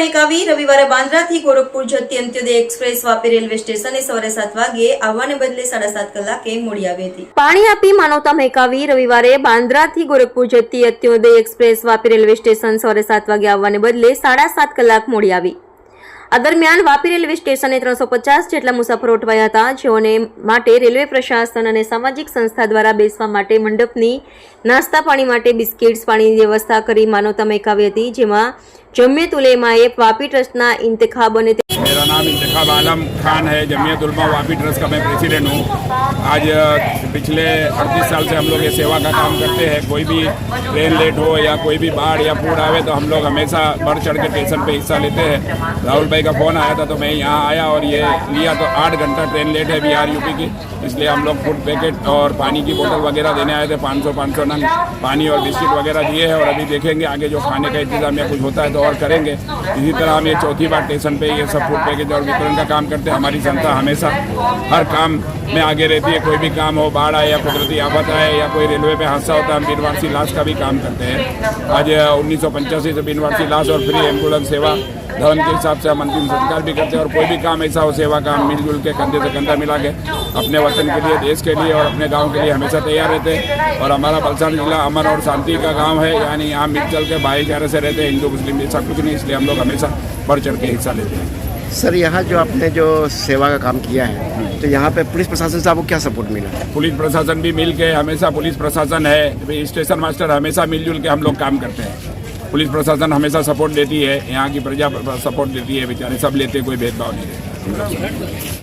મહેકાવી રવિવારે બાંદ્રાથી ગોરખપુર જતી અંત્યોદય express Vapi railway સ્ટેશને સવારે 7 વાગે આવવાને બદલે 7.5 કલાકે મોડી આવી હતી। પાણી આપી માનવતા મહેકાવી રવિવારે બાંદ્રાથી ગોરખપુર જતી અંત્યોદય એક્સપ્રેસ વાપી રેલવે સ્ટેશન સવારે 7 વાગે આવવાને બદલે 7.5 કલાક મોડી આવી। આ દરમિયાન વાપી રેલવે સ્ટેશને 350 જેટલા મુસાફરો અટવાયા હતા, જેઓને માટે રેલવે પ્રશાસન અને સામાજિક સંસ્થા દ્વારા બેસવા માટે મંડપની નાસ્તા પાણી માટે બિસ્કિટ્સ પાણીની વ્યવસ્થા કરી માનવતા મહેકાવી હતી, જેમાં जमियत उलेमाए वापी ट्रस्ट ना इंतखाब बने थे। मेरा नाम इंतखाब आलम खान है। जमियत उलमा वापी ट्रस्ट का मैं प्रेसिडेंट हूँ। आज पिछले 38 साल से हम लोग ये सेवा का काम करते हैं। कोई भी ट्रेन लेट हो या कोई भी बाढ़ या पूर आवे तो हम लोग हमेशा बढ़ चढ़ के स्टेशन पे हिस्सा लेते हैं। राहुल भाई का फ़ोन आया था तो मैं यहाँ आया और ये लिया तो 8 घंटा ट्रेन लेट है बिहार यूपी की, इसलिए हम लोग फूड पैकेट और पानी की बोतल वगैरह देने आए थे। 500 नंग पानी और बिस्किट वगैरह दिए हैं और अभी देखेंगे आगे जो खाने का इंतजाम या कुछ होता है तो और करेंगे। इसी तरह हम ये चौथी बार स्टेशन पे ये सब फूड पैकेज और वितरण का काम करते हैं। हमारी संस्था हमेशा हर काम में आगे रहती है। कोई भी काम हो, बाढ़ आए या कुदरती आफत आए या कोई रेलवे पे हादसा होता है, हम बिनवारसी लाश का भी काम करते हैं। आज 1985 से बिनवारसी लाश और फ्री एम्बुलेंस सेवा धर्म के हिसाब से हम अंतिम संस्कार भी करते हैं। और कोई भी काम ऐसा हो सेवा का हम मिलजुल के कंधे से कंधा मिला के अपने वतन के लिए, देश के लिए और अपने गांव के लिए हमेशा तैयार रहते हैं। और हमारा बलसाड़ जिला अमन और शांति का गांव है, यानी यहाँ मिलजुल के भाईचारे से रहते हैं। हिंदू मुस्लिम ऐसा कुछ नहीं, इसलिए हम लोग हमेशा बढ़ चढ़ के हिस्सा लेते हैं। सर, यहाँ जो आपने जो सेवा का काम किया है तो यहाँ पे पुलिस प्रशासन से आपको क्या सपोर्ट मिला? पुलिस प्रशासन भी मिल के, हमेशा पुलिस प्रशासन है, स्टेशन मास्टर हमेशा मिलजुल के हम लोग काम करते हैं। पुलिस प्रशासन हमेशा सपोर्ट देती है, यहाँ की प्रजा सपोर्ट देती है, बेचारे सब लेते, कोई भेदभाव नहीं रहता।